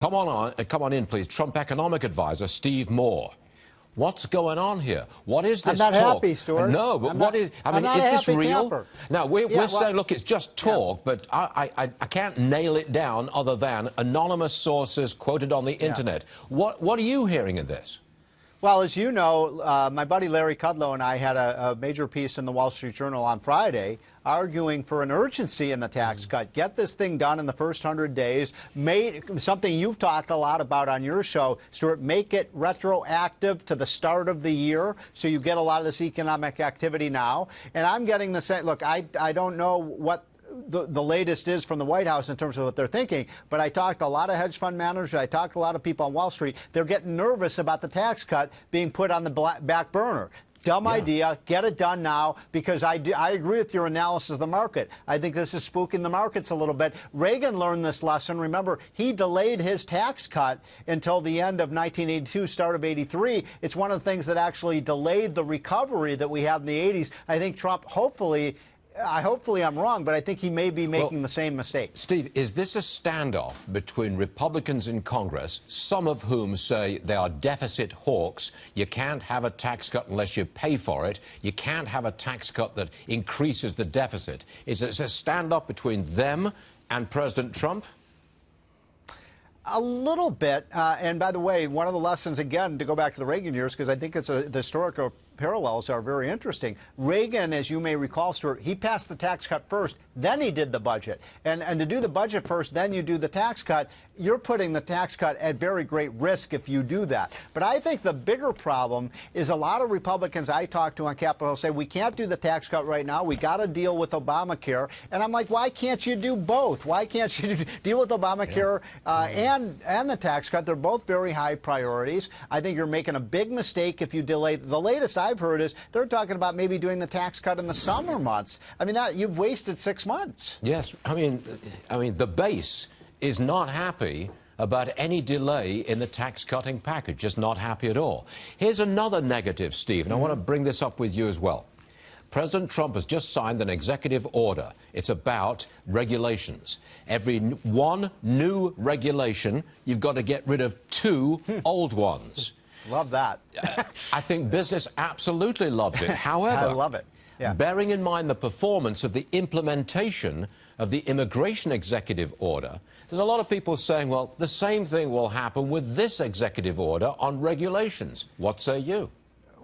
Come on in, please. Trump economic advisor Steve Moore. What's going on here? What is this I'm not talk? happy, Stuart. No, but what is? I mean, is this real? Now we're saying, look, it's just talk, but I can't nail it down other than anonymous sources quoted on the internet. What are you hearing in this? Well, as you know, my buddy Larry Kudlow and I had a major piece in the Wall Street Journal on Friday arguing for an urgency in the tax cut. Get this thing done in the first 100 days. Something you've talked a lot about on your show, Stuart, make it retroactive to the start of the year so you get a lot of this economic activity now. And I'm getting the same. Look, I don't know what the latest is from the White House in terms of what they're thinking, but I talked to a lot of hedge fund managers, I talked to a lot of people on Wall Street. They're getting nervous about the tax cut being put on the back burner. Dumb idea. Get it done now, because I agree with your analysis of the market. I think this is spooking the markets a little bit. Reagan learned this lesson. Remember, he delayed his tax cut until the end of 1982, start of 83. It's one of the things that actually delayed the recovery that we had in the 80s. I think Trump, hopefully I'm wrong, but I think he may be making the same mistake. Steve, is this a standoff between Republicans in Congress, some of whom say they are deficit hawks? You can't have a tax cut unless you pay for it. You can't have a tax cut that increases the deficit. Is it a standoff between them and President Trump? A little bit. And by the way, one of the lessons, again, to go back to the Reagan years, because I think the historical parallels are very interesting. Reagan, as you may recall, Stuart, he passed the tax cut first, then he did the budget. And to do the budget first, then you do the tax cut, you're putting the tax cut at very great risk if you do that. But I think the bigger problem is a lot of Republicans I talk to on Capitol Hill say, we can't do the tax cut right now, we got to deal with Obamacare. And I'm like, why can't you do both? Why can't you deal with Obamacare and the tax cut? They're both very high priorities. I think you're making a big mistake if you delay. The latest I've heard is they're talking about maybe doing the tax cut in the summer months. I mean, you've wasted 6 months. Yes, I mean, the base is not happy about any delay in the tax-cutting package, just not happy at all. Here's another negative, Steve, and I want to bring this up with you as well. President Trump has just signed an executive order. It's about regulations. Every one new regulation, you've got to get rid of 2 old ones. Love that. I think business absolutely loves it. However, I love it. Bearing in mind the performance of the implementation of the immigration executive order, there's a lot of people saying, well, the same thing will happen with this executive order on regulations. What say you?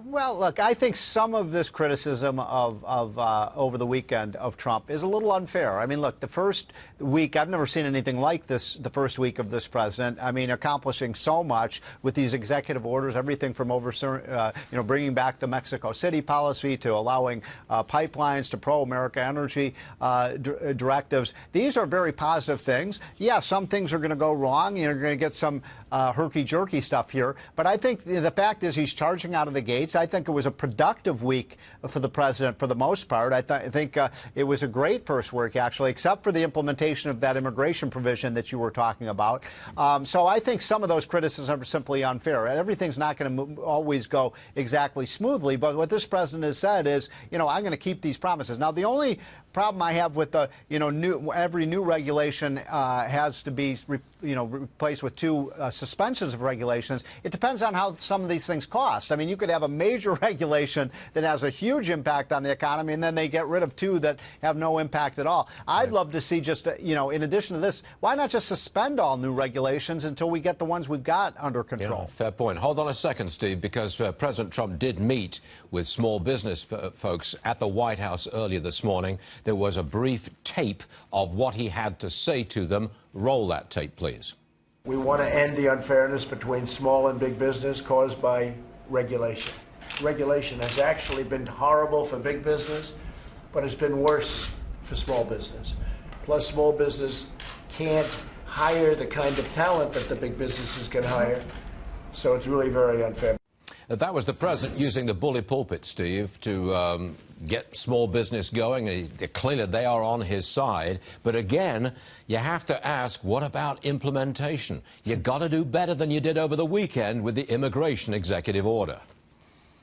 Well, look, I think some of this criticism of over the weekend of Trump is a little unfair. I mean, look, the first week, I've never seen anything like this, the first week of this president. I mean, accomplishing so much with these executive orders, everything from bringing back the Mexico City policy to allowing pipelines to pro-America energy directives. These are very positive things. Yeah, some things are going to go wrong. You're going to get some herky-jerky stuff here. But I think the fact is he's charging out of the gates. I think it was a productive week for the president for the most part. I think it was a great first week, actually, except for the implementation of that immigration provision that you were talking about. So I think some of those criticisms are simply unfair. Everything's not going to always go exactly smoothly, but what this president has said is, I'm going to keep these promises. Now, the only problem I have with the, every new regulation has to be, replaced with 2 suspensions of regulations. It depends on how some of these things cost. I mean, you could have a major regulation that has a huge impact on the economy, and then they get rid of 2 that have no impact at all. I'd love to see just, in addition to this, why not just suspend all new regulations until we get the ones we've got under control? Fair point. Hold on a second, Steve, because President Trump did meet with small business folks at the White House earlier this morning. There was a brief tape of what he had to say to them. Roll that tape, please. We want to end the unfairness between small and big business caused by regulation. Regulation has actually been horrible for big business, but it's been worse for small business. Plus, small business can't hire the kind of talent that the big businesses can hire, so it's really very unfair. That was the president using the bully pulpit, Steve, to get small business going. Clearly, they are on his side. But again, you have to ask, what about implementation? You've got to do better than you did over the weekend with the immigration executive order.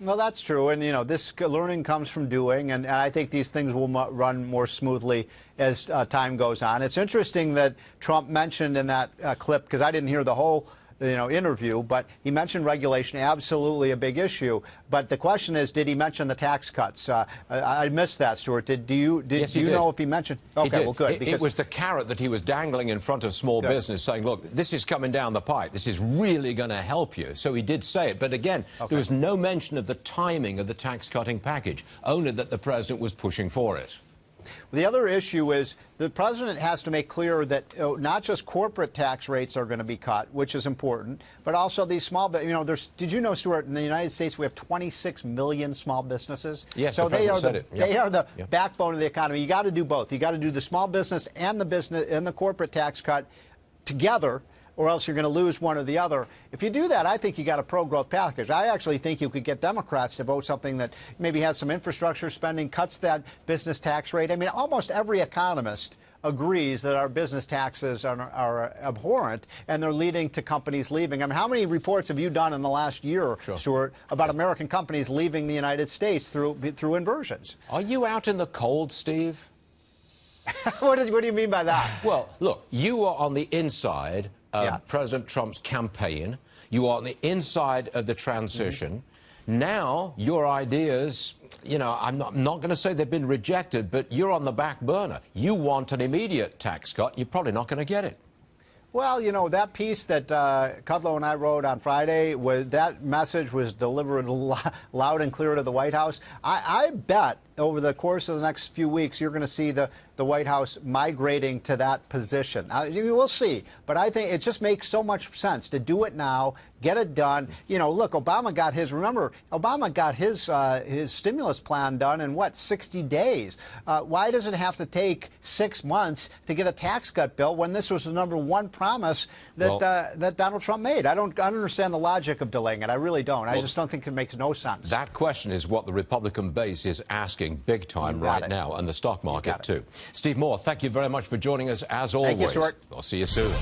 Well, that's true, and this learning comes from doing, and I think these things will run more smoothly as time goes on. It's interesting that Trump mentioned in that clip, because I didn't hear the whole interview, but he mentioned regulation, absolutely a big issue. But the question is, did he mention the tax cuts? I missed that, Stuart. Did you know if he mentioned? Okay, well, good. It was the carrot that he was dangling in front of small business, saying, look, this is coming down the pipe. This is really going to help you. So he did say it. But again, there was no mention of the timing of the tax-cutting package, only that the president was pushing for it. The other issue is the president has to make clear that not just corporate tax rates are going to be cut, which is important, but also these small, did you know, Stuart, in the United States we have 26 million small businesses? Yes, so they are the Yep. backbone of the economy. You got to do both. You got to do the small business and the corporate tax cut together, or else you're going to lose one or the other. If you do that, I think you got a pro-growth package. I actually think you could get Democrats to vote something that maybe has some infrastructure spending, cuts that business tax rate. I mean, almost every economist agrees that our business taxes are abhorrent, and they're leading to companies leaving. I mean, how many reports have you done in the last year, Stuart, about American companies leaving the United States through inversions? Are you out in the cold, Steve? What do you mean by that? Well, look, you are on the inside of President Trump's campaign. You are on the inside of the transition. Now, your ideas, I'm not going to say they've been rejected, but you're on the back burner. You want an immediate tax cut. You're probably not going to get it. Well, that piece that Kudlow and I wrote on Friday, that message was delivered loud and clear to the White House. I bet over the course of the next few weeks, you're going to see the White House migrating to that position. We'll see. But I think it just makes so much sense to do it now, get it done. Look, Obama got his stimulus plan done in, 60 days? Why does it have to take 6 months to get a tax cut bill when this was the #1 promise that Donald Trump made? I don't understand the logic of delaying it. I really don't. I just don't think it makes no sense. That question is what the Republican base is asking big time right now, and the stock market too. Steve Moore, thank you very much for joining us as always. Thank you, Stuart. I'll see you soon.